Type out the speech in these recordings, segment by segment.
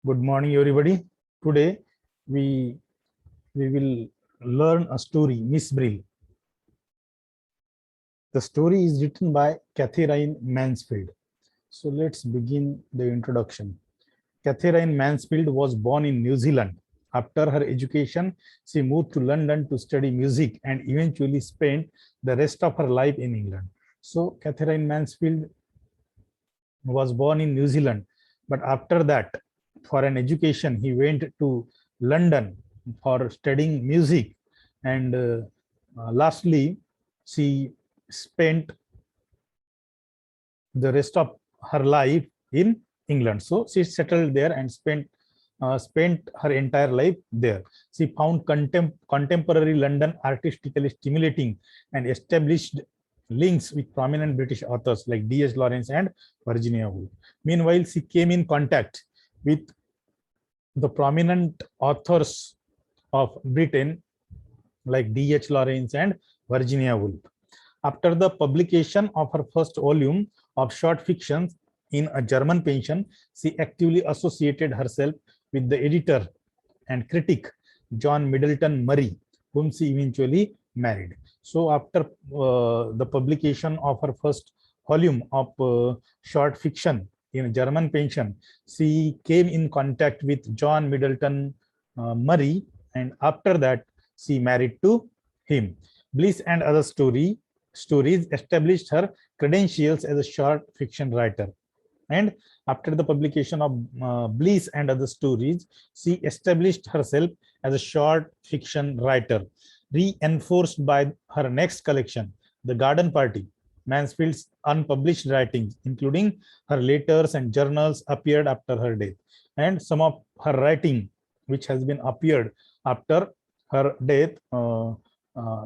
Good morning, everybody. Today we will learn a story, Miss Brill. The story is written by Catherine Mansfield. So let's begin the introduction. Catherine Mansfield was born in New Zealand. After her education, she moved to London to study music and eventually spent the rest of her life in England. So Catherine Mansfield was born in New Zealand, but after that, for an education, he went to London for studying music, and lastly, she spent the rest of her life in England. So she settled there and spent her entire life there. She found contemporary London artistically stimulating and established links with prominent British authors like D.H. Lawrence and Virginia Woolf. Meanwhile, she came in contact with the prominent authors of Britain like D.H. Lawrence and Virginia Woolf. After the publication of her first volume of short fictions in a German pension, she actively associated herself with the editor and critic John Middleton Murray, whom she eventually married. So after the publication of her first volume of short fiction in a German pension, she came in contact with John Middleton Murray, and after that she married to him. Bliss and Other Stories established her credentials as a short fiction writer. And after the publication of Bliss and Other Stories, she established herself as a short fiction writer, reinforced by her next collection, The Garden Party. Mansfield's unpublished writings, including her letters and journals, appeared after her death. And some of her writing, which has been appeared after her death,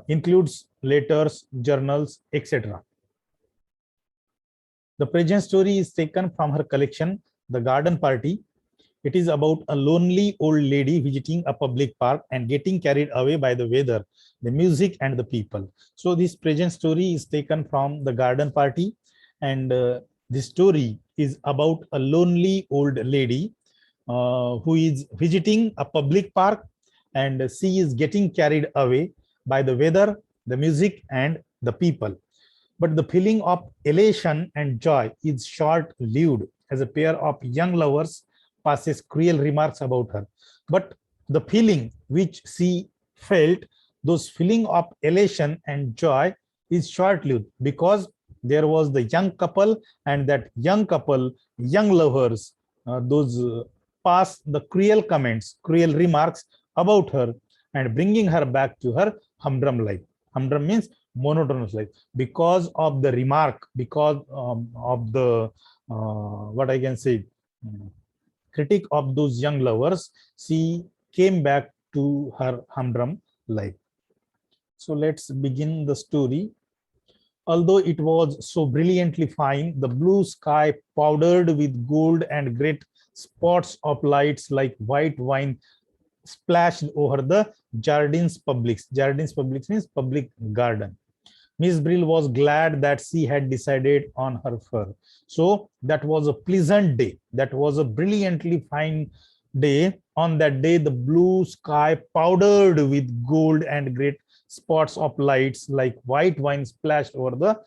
includes letters, journals, etc. The present story is taken from her collection, The Garden Party. It is about a lonely old lady visiting a public park and getting carried away by the weather, the music, and the people. So this present story is taken from The Garden Party, and this story is about a lonely old lady who is visiting a public park, and she is getting carried away by the weather, the music, and the people. But the feeling of elation and joy is short-lived as a pair of young lovers passes cruel remarks about her. But the feeling which she felt, those feeling of elation and joy, is short-lived because there was the young couple, and that young couple, young lovers, those pass the cruel comments, cruel remarks about her, and bringing her back to her humdrum life. Humdrum means monotonous life, because of the remark, because of the what I can say, critic of those young lovers, she came back to her humdrum life. So let's begin the story. Although it was so brilliantly fine, the blue sky powdered with gold and great spots of lights like white wine splashed over the Jardins Publics. Jardins Publics means public garden. Miss Brill was glad that she had decided on her fur. So that was a pleasant day. That was a brilliantly fine day. On that day, the blue sky powdered with gold and great spots of lights like white wine splashed over the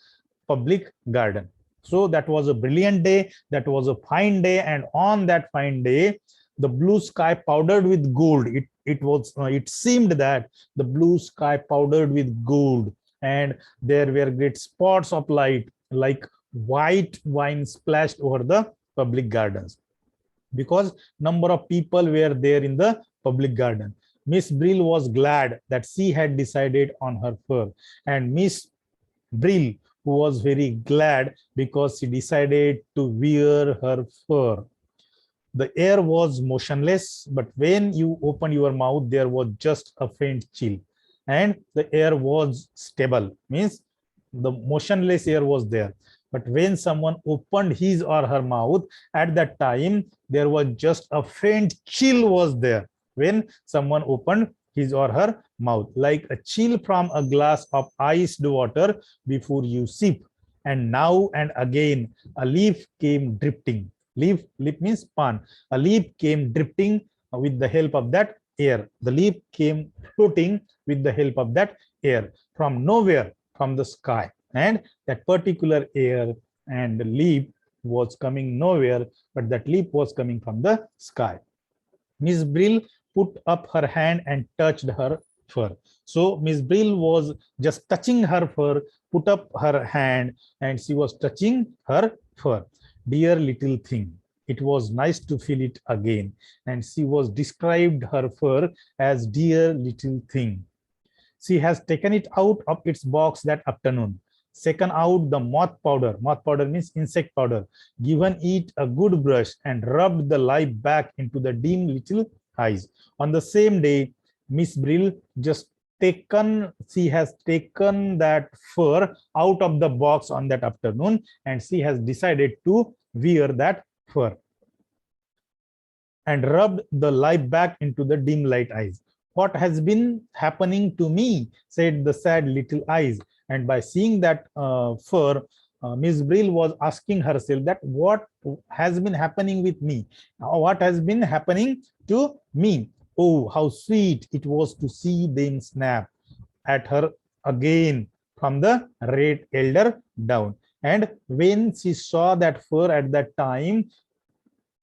public garden. So that was a brilliant day. That was a fine day. And on that fine day, the blue sky powdered with gold. It seemed that the blue sky powdered with gold, and there were great spots of light like white wine splashed over the public gardens, because number of people were there in the public garden. Miss Brill was glad that she had decided on her fur, and Miss Brill was very glad because she decided to wear her fur. The air was motionless, but when you opened your mouth, there was just a faint chill. And the air was stable, means the motionless air was there. But when someone opened his or her mouth, at that time, there was just a faint chill was there when someone opened his or her mouth, like a chill from a glass of iced water before you sip. And now and again, a leaf came drifting. Leaf means pan. A leaf came drifting with the help of that air. The leaf came floating with the help of that air from nowhere, from the sky. And that particular air and the leaf was coming nowhere, but that leaf was coming from the sky. Miss Brill put up her hand and touched her fur. So Miss Brill was just touching her fur, put up her hand, and she was touching her fur. Dear little thing, it was nice to feel it again. And she was described her fur as dear little thing. She has taken it out of its box that afternoon, shaken out the moth powder means insect powder, given it a good brush and rubbed the life back into the dim little eyes. On the same day, Miss Brill she has taken that fur out of the box on that afternoon, and she has decided to wear that fur and rubbed the life back into the dim light eyes. What has been happening to me, said the sad little eyes. And by seeing that fur, Miss Brill was asking herself that what has been happening with me? What has been happening to me? Oh, how sweet it was to see them snap at her again from the red elder down. And when she saw that fur at that time,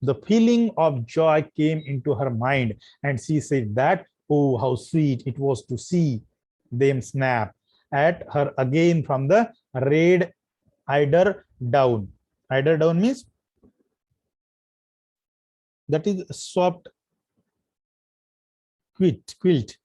the feeling of joy came into her mind, and she said that, oh, how sweet it was to see them snap at her again from the red eider down. Eider down means that is soft quilt.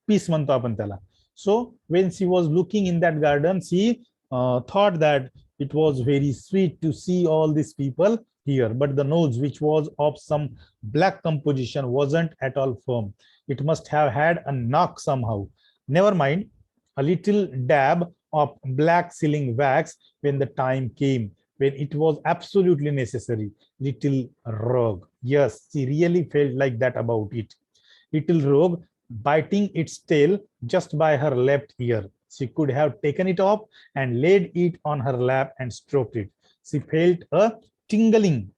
Piece म्हणतो आपण त्याला. So when she was looking in that garden, she thought that it was very sweet to see all these people here, but the nose, which was of some black composition, wasn't at all firm. It must have had a knock somehow. Never mind, a little dab of black sealing wax when the time came, when it was absolutely necessary. Little rogue. Yes, she really felt like that about it. Little rogue biting its tail just by her left ear. She could have taken it off and laid it on her lap and stroked it. She felt a tingling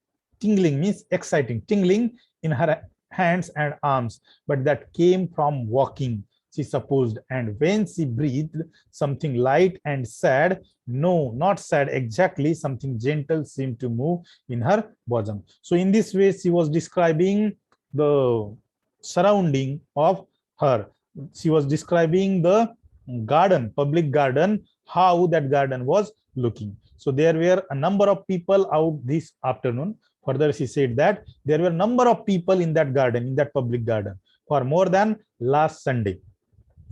means exciting, tingling in her hands and arms, but that came from walking, she supposed. And when she breathed, something light and sad, no, not sad exactly, something gentle seemed to move in her bosom. So in this way, she was describing the surrounding of her. She was describing the garden, public garden, how that garden was looking. So there were a number of people out this afternoon. Further, she said that there were a number of people in that garden, in that public garden, for more than last Sunday.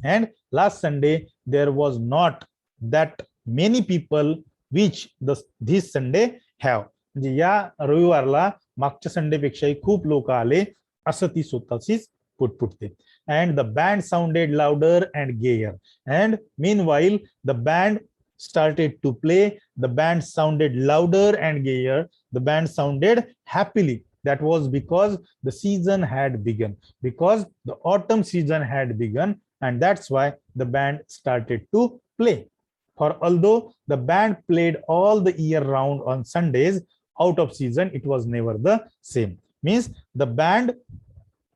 And last Sunday, there was not that many people which this Sunday have. म्हणजे या रविवारला मागच्या Sunday पेक्षाही खूप लोक आले असं ती स्वतःचीच पुटपुटते. And the band sounded louder and gayer. And meanwhile, the band started to play. The band sounded louder and gayer. The band sounded happily. That was because the season had begun, because the autumn season had begun, and that's why the band started to play. For although the band played all the year round on Sundays, out of season, it was never the same. Means the band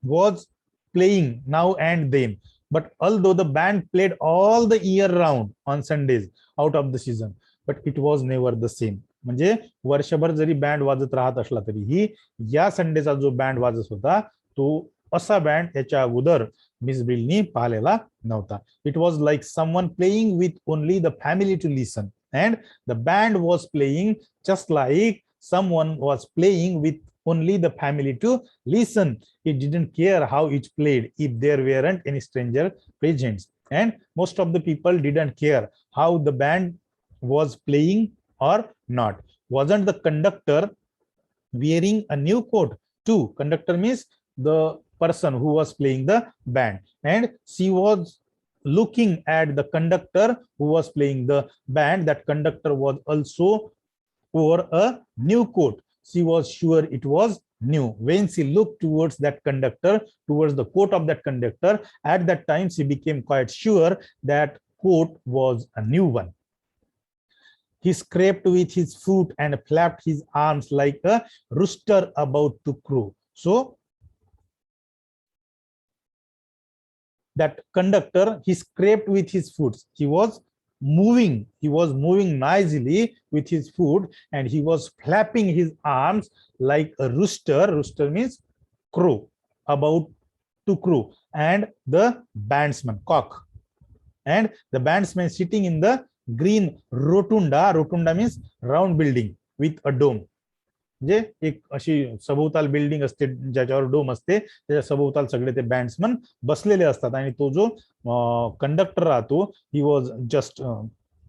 was playing now and then, but although the band played all the year round on Sundays out of the season, but it was never the same. म्हणजे वर्षभर जरी band वाजत राहत असला तरीही या संडेचा जो band वाजत होता तो असा बँड याच्या अगोदर मिस ब्रिलनी पाहिलेला नव्हता. It was like someone playing with only the family to listen, and the band was playing just like someone was playing with only the family to listen. It didn't care how it played if there weren't any stranger present, and most of the people didn't care how the band was playing or not. Wasn't the conductor wearing a new coat too? Conductor means the person who was playing the band, and she was looking at the conductor who was playing the band. That conductor was also wore a new coat. She was sure it was new. When she looked towards that conductor, towards the coat of that conductor, at that time she became quite sure that coat was a new one. He scraped with his foot and flapped his arms like a rooster about to crow. So that conductor, he scraped with his foot. He was moving noisily with his foot, and he was flapping his arms like a rooster. Rooster means crow, about to crow. And the bandsman, cock, and the bandsman sitting in the green rotunda. Rotunda means round building with a dome. जे एक अशी सभोवताल building असते ज्याच्यावर डोम असते, त्याच्या सभोवताल सगळे ते bandsman बसलेले असतात. आणि तो जो कंडक्टर राहतो, he was just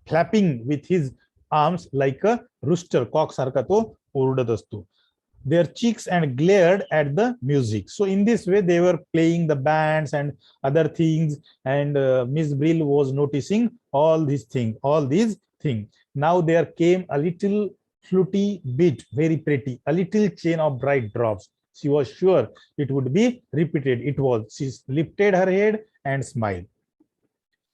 flapping with his arms like a rooster, cock सारखा तो ओरडत असतो. Their cheeks and glared at the music. So in this way they were playing the bands and other things, and Miss Brill was noticing all these things. Now there came a little fluty bit, very pretty, a little chain of bright drops. She was sure it would be repeated. It was. She lifted her head and smiled.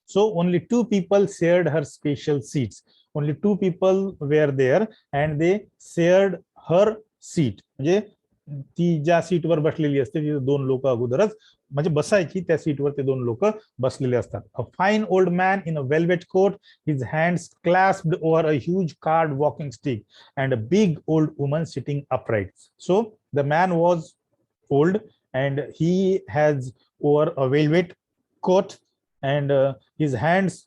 So only two people shared her special seats. Only two people were there, and they shared her seat. म्हणजे ती ज्या सीटवर बसलेली असते, तिथे दोन लोक अगोदरच म्हणजे बसायची, त्या सीटवर ते दोन लोक बसलेले असतात. A fine old man in a velvet coat, his hands clasped over a huge card walking stick, and a big old woman sitting upright. So the man was old, and he has over a velvet coat, and his hands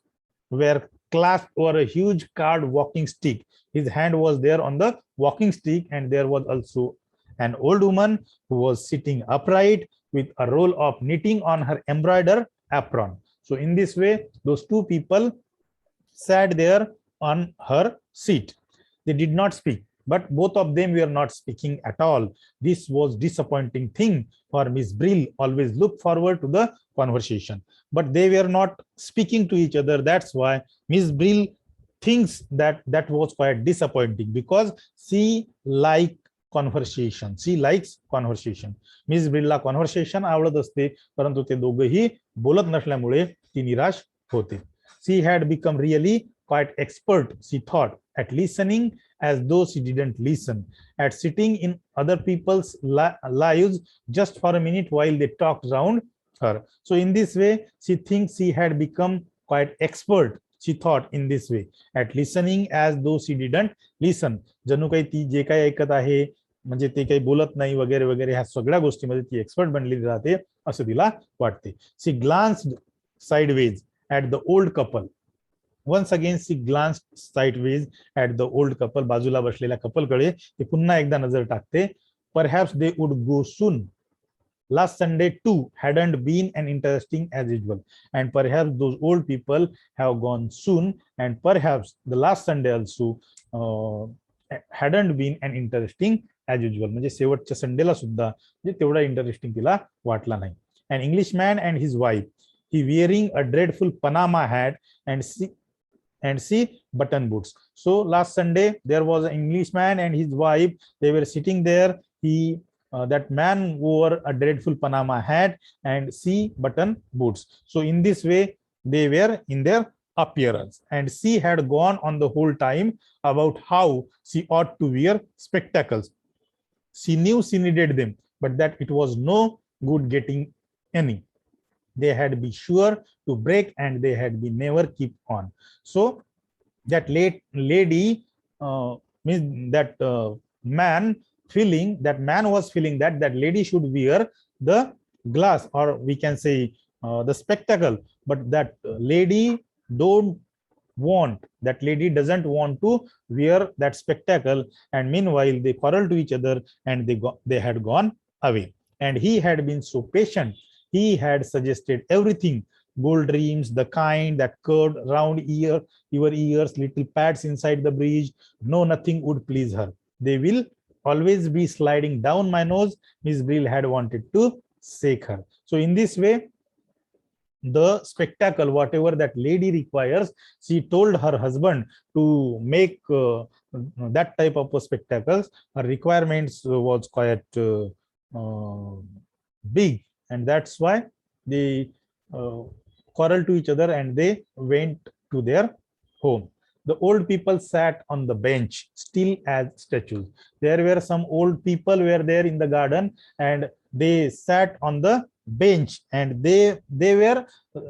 were clasped over a huge card walking stick. His hand was there on the walking stick, and there was also an old woman who was sitting upright with a roll of knitting on her embroidered apron. So in this way, those two people sat there on her seat. They did not speak, but both of them were not speaking at all. This was disappointing thing, for Miss Brill always looked forward to the conversation, but they were not speaking to each other. That's why Miss Brill thinks that was quite disappointing, because she likes conversation. Miss ब्रिलला conversation आवडत असते, परंतु ते दोघेही बोलत नसल्यामुळे ती निराश होते. She had become really quite expert, she thought, at listening as though she didn't listen, at sitting in other people's lives just for a minute while they talked around her. So in this way, she thinks she had become quite expert, she thought, in this way, at listening as though she didn't listen. जणू काही ती जे काही ऐकत आहे, म्हणजे ते काही बोलत नाही वगैरे वगैरे, ह्या सगळ्या गोष्टीमध्ये ती एक्सपर्ट बनलेली राहते असं तिला वाटते. She glanced sideways at the old couple. Once again she glanced sideways at the old couple. बाजूला बसलेल्या कपल कडे ती पुन्हा एकदा नजर टाकते. Perhaps they would go soon. Last Sunday too hadn't been an interesting as usual, and perhaps those old people have gone soon, and perhaps the last Sunday also hadn't been an interesting as usual. म्हणजे शेवटच्या संडेला सुद्धा म्हणजे तेवढा interesting तिला वाटला नाही. An Englishman and his wife, he wearing a dreadful Panama hat and see button boots. So last Sunday there was an Englishman and his wife. They were sitting there. That man wore a dreadful Panama hat and see button boots. So in this way they were in their appearance, and she had gone on the whole time about how she ought to wear spectacles. She knew she needed them, but that it was no good getting any. They had been sure to break, and they had been never keep on. So that lady means that man was feeling that that lady should wear the glass, or we can say the spectacle, but that lady doesn't want to wear that spectacle. And meanwhile they quarreled to each other, and they had gone away. And he had been so patient. He had suggested everything: gold rings, the kind that curved round your ears, little pads inside the bridge. No, nothing would please her. They will always be sliding down my nose. Miss Brill had wanted to shake her. So in this way, the spectacle, whatever that lady requires, she told her husband to make that type of spectacles. Her requirements was quite big, and that's why they quarreled to each other, and they went to their home. The old people sat on the bench, still as statues. There were some old people were there in the garden, and they sat on the bench, and they were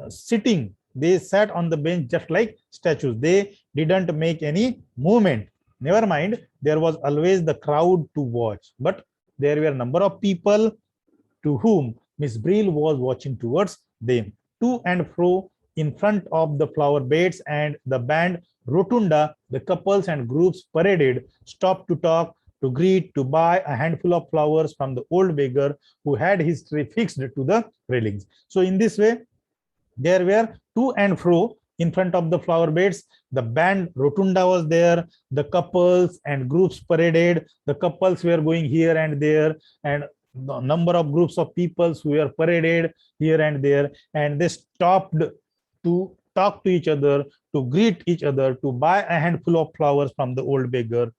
sitting. They sat on the bench just like statues. They didn't make any movement. Never mind, there was always the crowd to watch, but there were a number of people to whom Miss Brill was watching towards them. To and fro in front of the flower beds and the band rotunda, the couples and groups paraded, stopped to talk, to greet, to buy a handful of flowers from the old beggar who had his tray fixed to the railings. So in this way, there were to and fro in front of the flower beds. The band rotunda was there. The couples and groups paraded. The couples were going here and there, and the number of groups of people who were paraded here and there, and they stopped to talk to each other, to greet each other, to buy a handful of flowers from the old beggar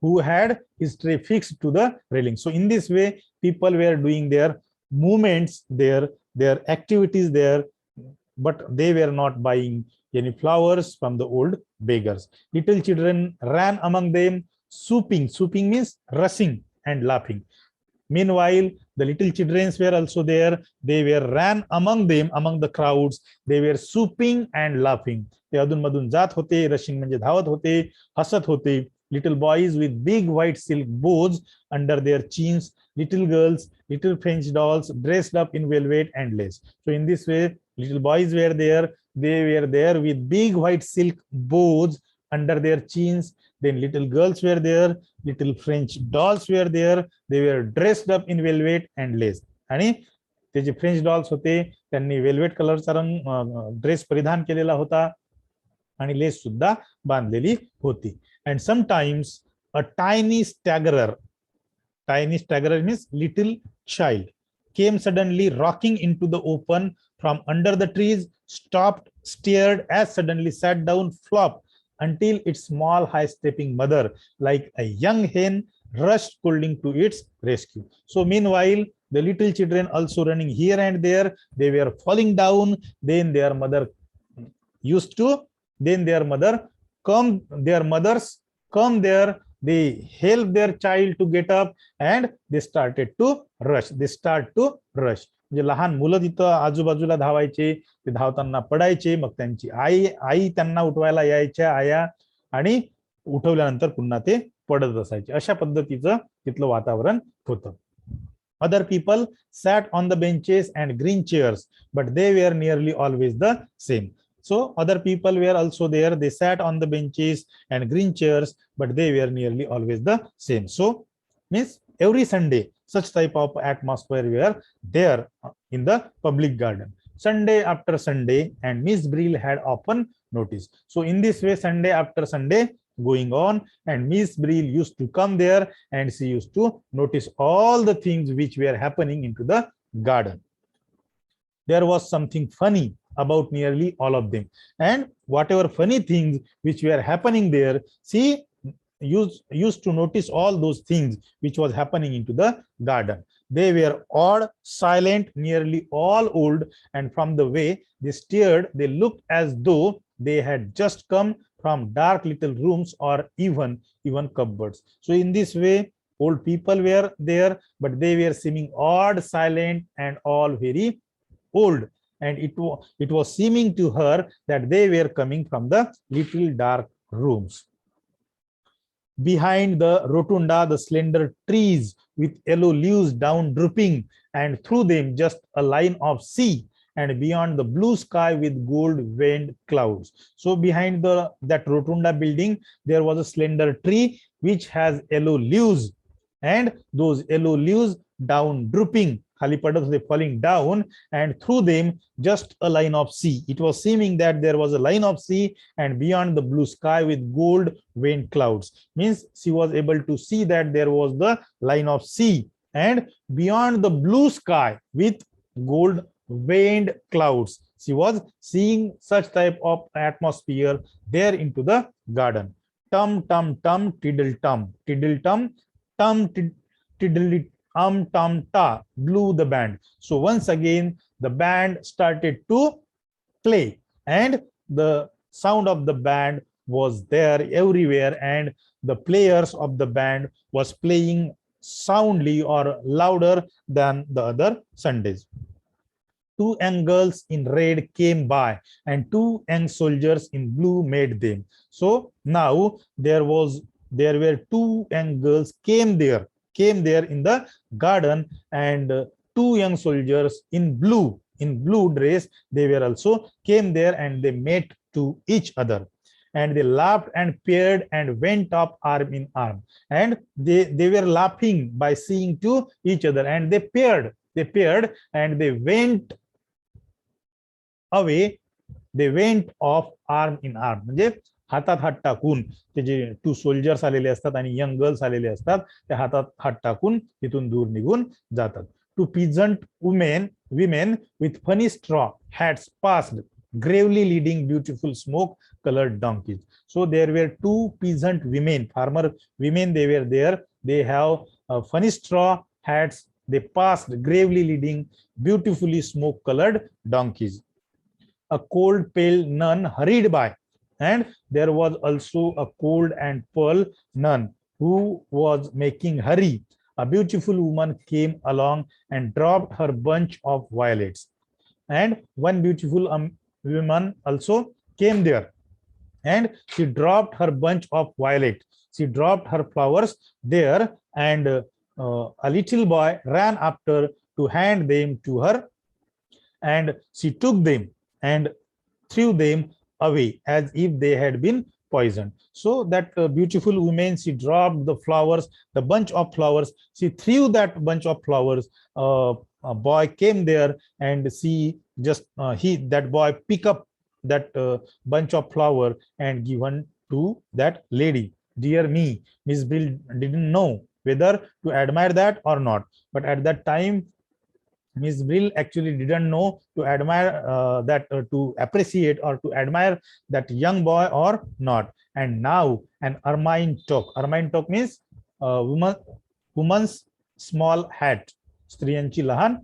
who had his tray fixed to the railing. So in this way, people were doing their movements there, their activities there, but they were not buying any flowers from the old beggars. Little children ran among them, swooping. Swooping means rushing and laughing. Meanwhile, the little children were also there. They were ran among them, among the crowds. They were swooping and laughing. ते अधून मधून जात होते, rushing म्हणजे धावत होते, हसत होते. Little boys with big white silk bows under their chins, little girls, little French dolls dressed up in velvet and lace. So in this way, little boys were there. They were there with big white silk bows under their chins. Then little girls were there, little French dolls were there. They were dressed up in velvet and lace. आणि ते जे French dolls होते त्यांनी velvet कलरचा रंग dress परिधान केलेला होता आणि लेस सुद्धा बांधलेली होती. And sometimes a tiny staggerer means little child, came suddenly rocking into the open from under the trees, stopped, stared, as suddenly sat down, flopped, until its small high-stepping mother, like a young hen, rushed scolding to its rescue. So meanwhile, the little children also running here and there, they were falling down. Then their mothers come there, they help their child to get up, and they start to rush. म्हणजे लहान मुलं तिथं आजूबाजूला धावायचे, ते धावताना पडायचे, मग त्यांची आई त्यांना उठवायला यायच्या आया, आणि उठवल्यानंतर पुन्हा ते पडत असायचे. अशा पद्धतीचं तिथलं वातावरण होतं. Other people sat on the benches and green chairs, but they were nearly always the same. So other people were also there. They sat on the benches and green chairs, but they were nearly always the same. So means every Sunday, such type of atmosphere were there in the public garden. Sunday after Sunday, and Miss Brill had often noticed. So in this way, Sunday after Sunday going on, and Miss Brill used to come there, and she used to notice all the things which were happening into the garden. There was something funny about nearly all of them, and whatever funny things which were happening there, she used to notice all those things which was happening into the garden. They were odd, silent, nearly all old, and from the way they stared, they looked as though they had just come from dark little rooms or even cupboards. So in this way, old people were there, but they were seeming odd, silent, and all very old. And it was seeming to her that they were coming from the little dark rooms. Behind the rotunda, the slender trees with yellow leaves down drooping, and through them just a line of sea, and beyond the blue sky with gold veined clouds. So behind that rotunda building, there was a slender tree which has yellow leaves, and those yellow leaves down drooping, falling down, and through them just a line of sea. It was seeming that there was a line of sea, and beyond the blue sky with gold veined clouds. Means she was able to see that there was the line of sea, and beyond the blue sky with gold veined clouds. She was seeing such type of atmosphere there into the garden. Tum tum tum tiddle tum tiddle tum ta blew the band. So once again the band started to play, and the sound of the band was there everywhere, and the players of the band was playing soundly or louder than the other Sundays. Two young girls in red came by, and two young soldiers in blue met them. So now there were two young girls came there in the garden, and two young soldiers in blue dress, they were also came there, and they met to each other, and they laughed and paired and went up arm in arm, and they were laughing by seeing to each other, and they paired and they went away, they went off arm in arm. म्हणजे हातात हात टाकून ते जे to soldiers आलेले असतात आणि young girls आलेले असतात, ते हातात हात टाकून तिथून दूर निघून जातात. Two peasant women with funny straw hats passed, gravely leading beautiful smoke colored donkeys. So there were two peasant women, farmer women, they were there. They have funny straw hats. They passed, gravely leading beautifully smoke colored donkeys. A cold pale nun hurried by, and there was also a cold and pale nun who was making hurry. A beautiful woman came along and dropped her bunch of violets, and one beautiful woman also came there, and she dropped her bunch of violet. She dropped her flowers there, and a little boy ran after to hand them to her, and she took them and threw them away as if they had been poisoned. So that beautiful woman, she dropped the flowers, the bunch of flowers, she threw that bunch of flowers. A boy came there, and she just that boy pick up that bunch of flower and given to that lady. Dear me, Miss Brill didn't know whether to admire that or not, but at that time Miss Brill actually didn't know to admire to appreciate or to admire that young boy or not. And now an ermine toque means woman's small hat, स्त्रियांची लहान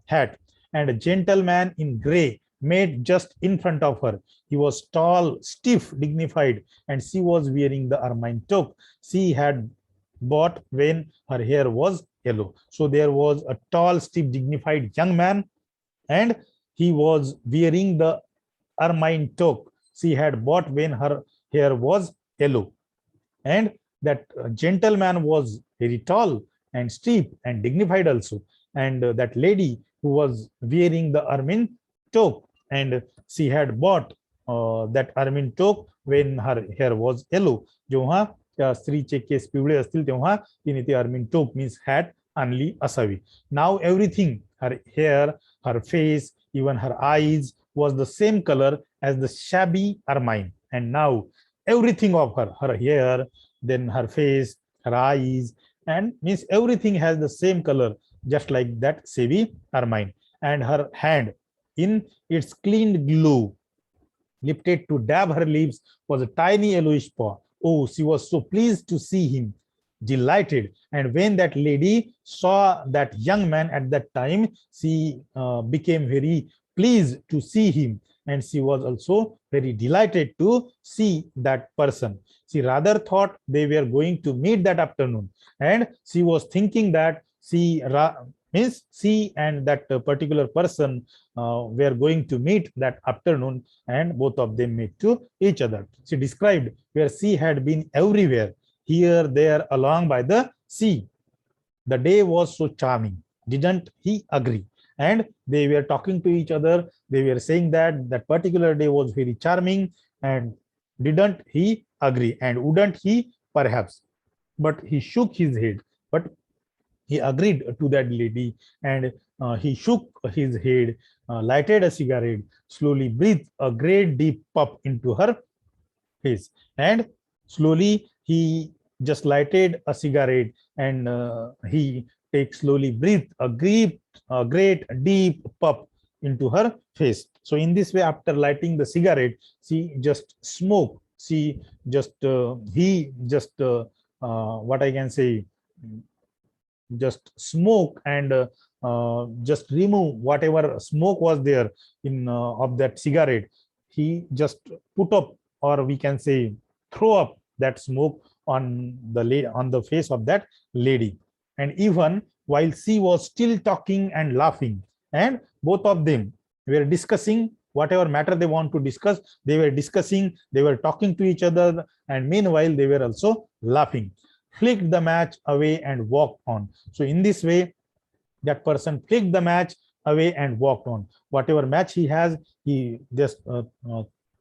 hat, and a gentleman in gray made just in front of her. He was tall, stiff, dignified, and she was wearing the ermine toque she had bought when her hair was yellow. So there was a tall, stiff, dignified young man, and he was wearing the ermine toque she had bought when her hair was yellow. And that gentleman was very tall and stiff and dignified also. And that lady who was wearing the ermine toque, and she had bought that ermine toque when her hair was yellow. जेव्हा त्या स्त्रीचे case पिवळे असतील तेव्हा तिने ती ermine toque means hat आणली असावी. Now everything, her hair, her face, even her eyes was the same color as the shabby ermine. And now everything of her hair, then her face, her eyes, and means everything has the same color, just like that shabby ermine. And her hand, in its clean glue, lifted to dab her lips, was a tiny yellowish paw. Oh, she was so pleased to see him, delighted. And when that lady saw that young man at that time, she became very pleased to see him, and she was also very delighted to see that person. She rather thought they were going to meet that afternoon, and she was thinking that she and that particular person were going to meet that afternoon, and both of them met to each other. She described where she had been everywhere, here, there, along by the sea. The day was so charming. Didn't he agree? And they were talking to each other. They were saying that that particular day was very charming, and didn't he agree? And wouldn't he? Perhaps. But he shook his head. But he agreed to that lady, and he shook his head, lighted a cigarette, slowly breathed a great deep puff into her face, and slowly he just lighted a cigarette, and he slowly breathed a great deep puff into her face. So in this way, after lighting the cigarette, she just smoked. She just he just what I can say, just smoke and just remove whatever smoke was there in of that cigarette. He just put up, or we can say throw up that smoke on the face of that lady. And even while she was still talking and laughing, and both of them were discussing whatever matter they want to discuss, they were discussing, they were talking to each other, and meanwhile they were also laughing, flicked the match away and walked on. So in this way, that person flicked the match away and walked on. Whatever match he has, he just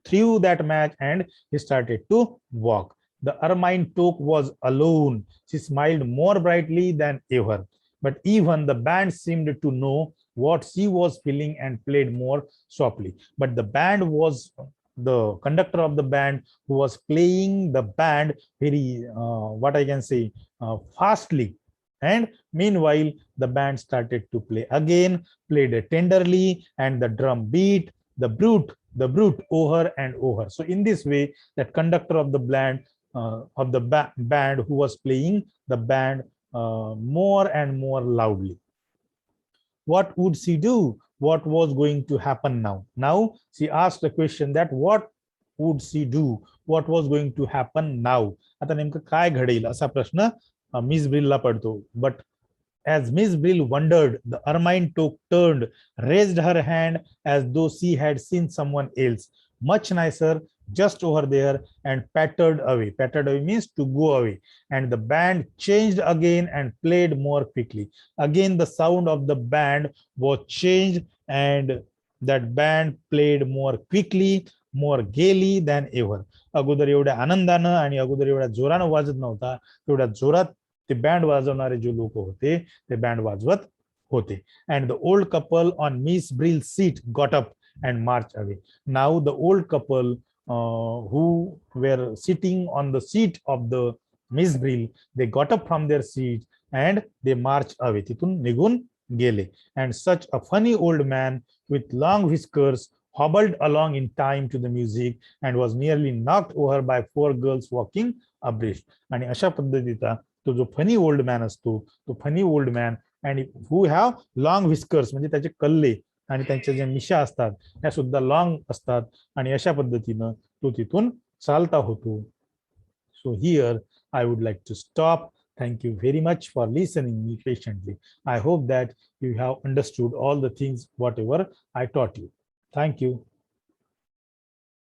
threw that match and he started to walk. The ermine toque was alone. She smiled more brightly than ever. But even the band seemed to know what she was feeling and played more softly. But the band was the conductor of the band who was playing the band very, what I can say, fastly. And meanwhile, the band started to play again, played tenderly, and the drum beat, the brute over and over. So in this way, that conductor of the band band who was playing the band more and more loudly. What would she do? What was going to happen now? Now she asked the question that what would she do? What was going to happen now? आता नेमकं काय घडेल असा प्रश्न miss ब्रिलला पडतो. But as Miss Brill wondered, the ermine toque turned, raised her hand as though she had seen someone else, much nicer, just over there, and pattered away. Pattered away means to go away. And the band changed again and played more quickly. Again, the sound of the band was changed, and that band played more quickly, more gaily than ever. अगोदर एवढ्या आनंदानं आणि अगोदर एवढ्या जोरानं वाजत नव्हता, तेवढ्या जोरात ते बँड वाजवणारे जे लोक होते ते बँड वाजवत होते. And the old couple on Miss Brill's seat got up and marched away. Now the old couple who were sitting on the seat of the Miss Brill, they got up from their seat and they marched away. तिथून निघून गेले. And such a funny old man with long whiskers hobbled along in time to the music and was nearly knocked over by 4 girls walking abreast. आणि अशा पद्धतीचा तो जो funny old man असतो, तो funny old man and who have long whiskers म्हणजे त्याचे कल्ले आणि त्यांच्या ज्या मिशा असतात त्या सुद्धा लॉंग असतात आणि अशा पद्धतीनं तो तिथून चालता होतो. So here I would like to stop. Thank you very much for listening me patiently. I hope that you have understood all the things whatever I taught you. Thank you.